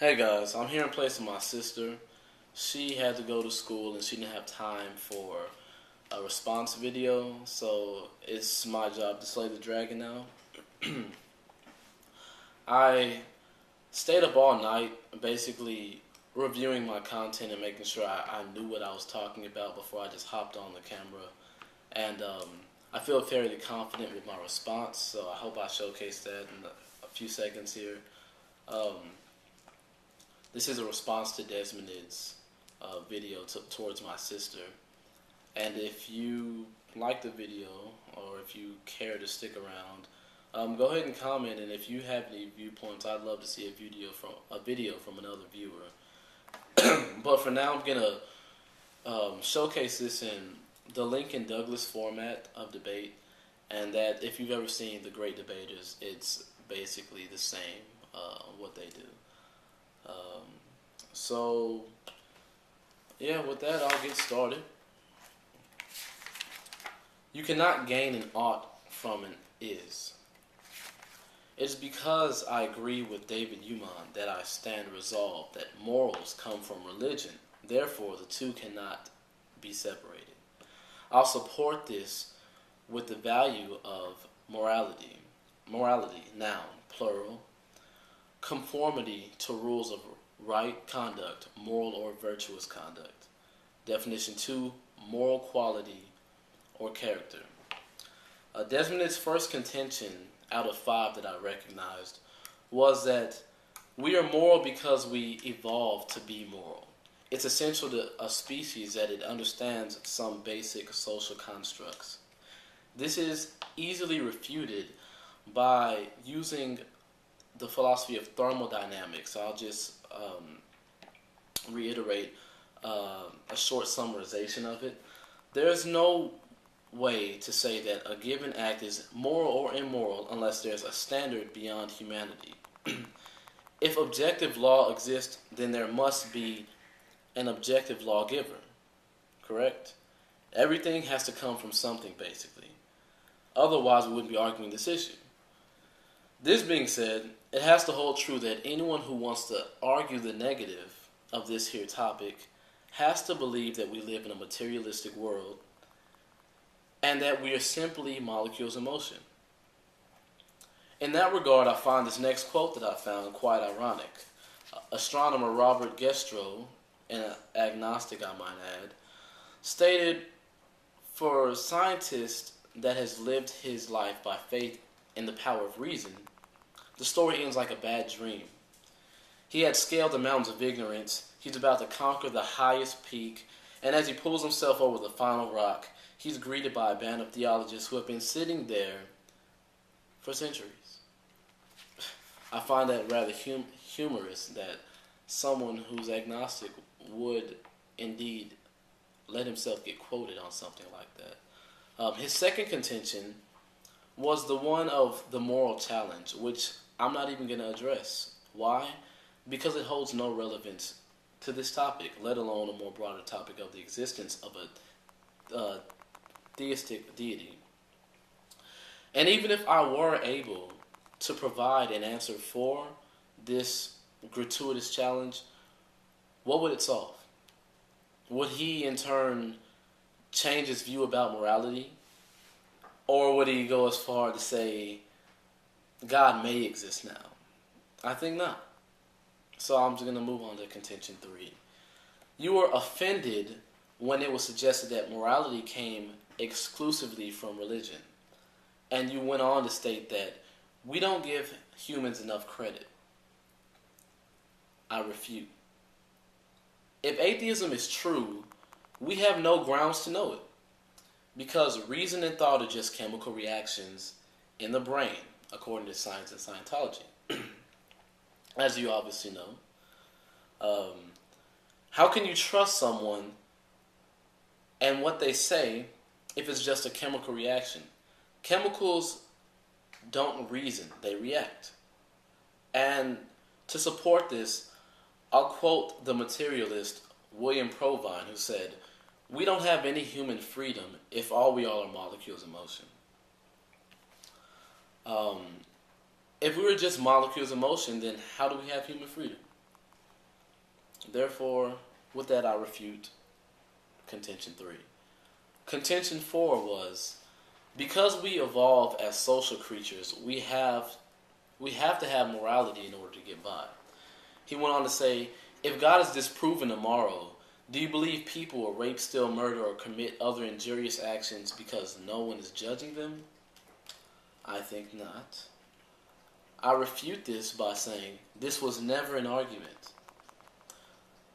Hey guys, I'm here in place of my sister. She had to go to school and she didn't have time for a response video, so it's my job to slay the dragon now. I stayed up all night basically reviewing my content and making sure I knew what I was talking about before I just hopped on the camera. And I feel fairly confident with my response, so I hope I showcase that in a few seconds here. Um, This is a response to Desmond's video towards my sister. And if you like the video or if you care to stick around, go ahead and comment. And if you have any viewpoints, I'd love to see a video from another viewer. But for now, I'm gonna showcase this in the Lincoln Douglas format of debate, and that if you've ever seen The Great Debaters, it's basically the same what they do. So, yeah, with that, I'll get started. You cannot gain an ought from an is. It is because I agree with David Human that I stand resolved that morals come from religion. Therefore, the two cannot be separated. I'll support this with the value of morality. Morality, noun, plural. Conformity to rules of right conduct, moral or virtuous conduct. Definition 2, moral quality or character. Desmond's first contention out of 5 that I recognized was that we are moral because we evolved to be moral. It's essential to a species that it understands some basic social constructs. This is easily refuted by using the philosophy of thermodynamics. I'll just reiterate a short summarization of it. There's no way to say that a given act is moral or immoral unless there's a standard beyond humanity. If objective law exists, then there must be an objective lawgiver, correct? Everything has to come from something, basically. Otherwise, we wouldn't be arguing this issue. This being said, it has to hold true that anyone who wants to argue the negative of this here topic has to believe that we live in a materialistic world and that we are simply molecules in motion. In that regard, I find this next quote that I found quite ironic. Astronomer Robert Gestro, an agnostic I might add, stated, "For a scientist that has lived his life by faith in the power of reason, the story ends like a bad dream. He had scaled the mountains of ignorance, he's about to conquer the highest peak, and as he pulls himself over the final rock, he's greeted by a band of theologists who have been sitting there for centuries." I find that rather humorous that someone who's agnostic would indeed let himself get quoted on something like that. His second contention was the one of the moral challenge, which I'm not even going to address. Why? Because it holds no relevance to this topic, let alone a more broader topic of the existence of a theistic deity. And even if I were able to provide an answer for this gratuitous challenge, what would it solve? Would he in turn change his view about morality? Or would he go as far to say God may exist now? I think not. So I'm just going to move on to contention 3. You were offended when it was suggested that morality came exclusively from religion. And you went on to state that we don't give humans enough credit. I refute. If atheism is true, we have no grounds to know it. Because reason and thought are just chemical reactions in the brain, according to science and Scientology. As you obviously know. How can you trust someone and what they say if it's just a chemical reaction? Chemicals don't reason, they react. And to support this, I'll quote the materialist William Provine, who said, "We don't have any human freedom if all we are molecules in motion." If we were just molecules in motion, then how do we have human freedom? Therefore, with that, I refute contention 3. Contention 4 was, because we evolve as social creatures, we have to have morality in order to get by. He went on to say, if God is disproven tomorrow, do you believe people will rape, steal, murder, or commit other injurious actions because no one is judging them? I think not. I refute this by saying this was never an argument.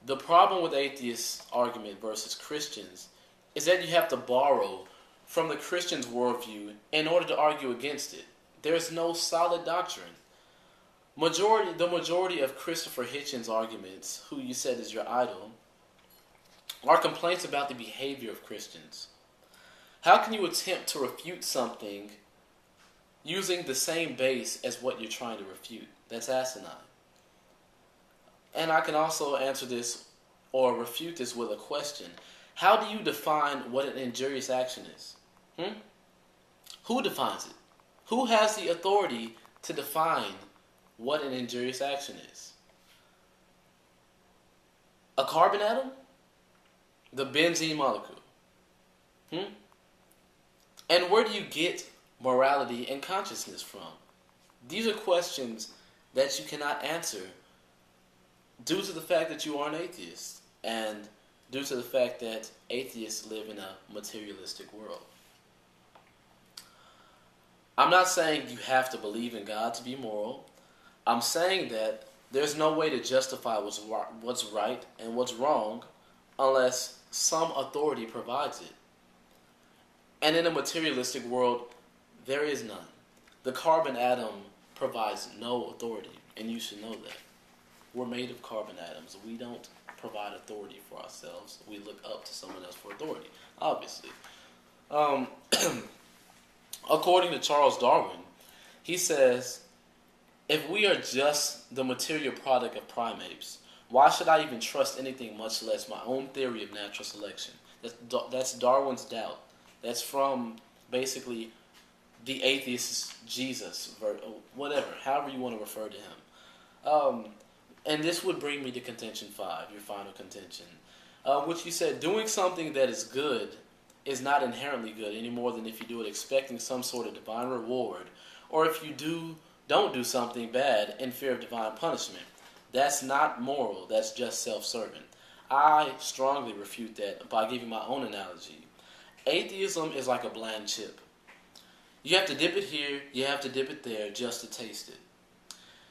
The problem with atheists' argument versus Christians is that you have to borrow from the Christian's worldview in order to argue against it. There's no solid doctrine. The majority of Christopher Hitchens' arguments, who you said is your idol, are complaints about the behavior of Christians. How can you attempt to refute something using the same base as what you're trying to refute? That's asinine. And I can also answer this or refute this with a question. How do you define what an injurious action is? Who defines it? Who has the authority to define what an injurious action is? A carbon atom? The benzene molecule? And where do you get morality and consciousness from? These are questions that you cannot answer due to the fact that you are an atheist and due to the fact that atheists live in a materialistic world. I'm not saying you have to believe in God to be moral. I'm saying that there's no way to justify what's right and what's wrong unless some authority provides it. And in a materialistic world, there is none. The carbon atom provides no authority, and you should know that. We're made of carbon atoms. We don't provide authority for ourselves. We look up to someone else for authority, obviously. According to Charles Darwin, he says, if we are just the material product of primates, why should I even trust anything, much less my own theory of natural selection? That's Darwin's doubt. That's from basically the atheist Jesus, whatever, however you want to refer to him. And this would bring me to contention 5, your final contention, which you said, doing something that is good is not inherently good any more than if you do it expecting some sort of divine reward, or if you don't do something bad in fear of divine punishment. That's not moral, that's just self-serving. I strongly refute that by giving my own analogy. Atheism is like a bland chip. You have to dip it here, you have to dip it there just to taste it.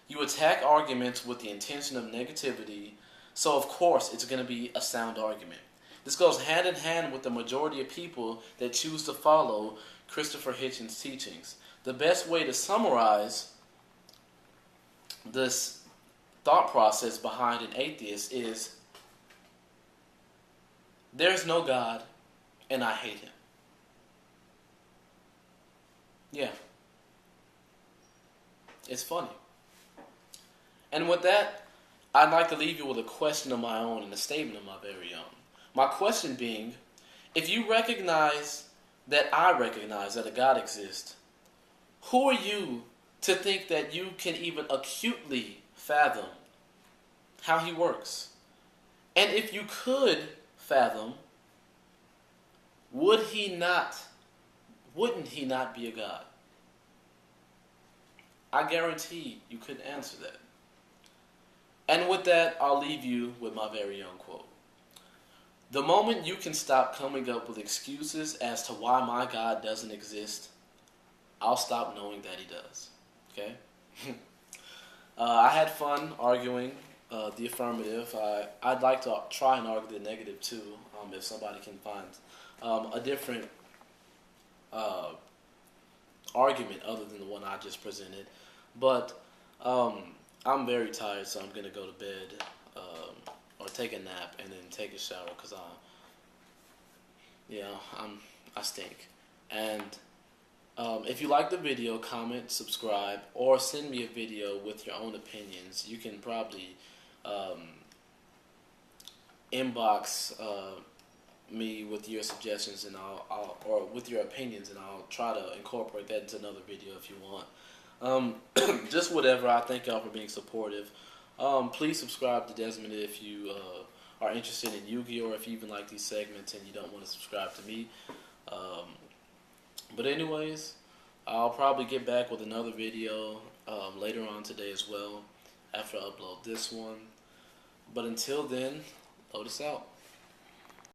You attack arguments with the intention of negativity, so of course it's going to be a sound argument. This goes hand in hand with the majority of people that choose to follow Christopher Hitchens' teachings. The best way to summarize this thought process behind an atheist is, there's no God and I hate him. Yeah. It's funny. And with that, I'd like to leave you with a question of my own and a statement of my very own. My question being, if you recognize that I recognize that a God exists, who are you to think that you can even acutely fathom how he works? And if you could fathom, wouldn't he not be a God? I guarantee you couldn't answer that. And with that, I'll leave you with my very own quote. The moment you can stop coming up with excuses as to why my God doesn't exist, I'll stop knowing that he does. Okay? I had fun arguing the affirmative. I'd like to try and argue the negative too, if somebody can find a different argument other than the one I just presented. But I'm very tired, so I'm going to go to bed or take a nap and then take a shower because I stink. And if you like the video, comment, subscribe, or send me a video with your own opinions. You can probably inbox me with your suggestions and or with your opinions, and I'll try to incorporate that into another video if you want. Just whatever. I thank y'all for being supportive. Please subscribe to Desmond if you are interested in Yu-Gi-Oh, or if you even like these segments and you don't want to subscribe to me. Um, but anyways, I'll probably get back with another video later on today as well after I upload this one. But until then, Lotus out.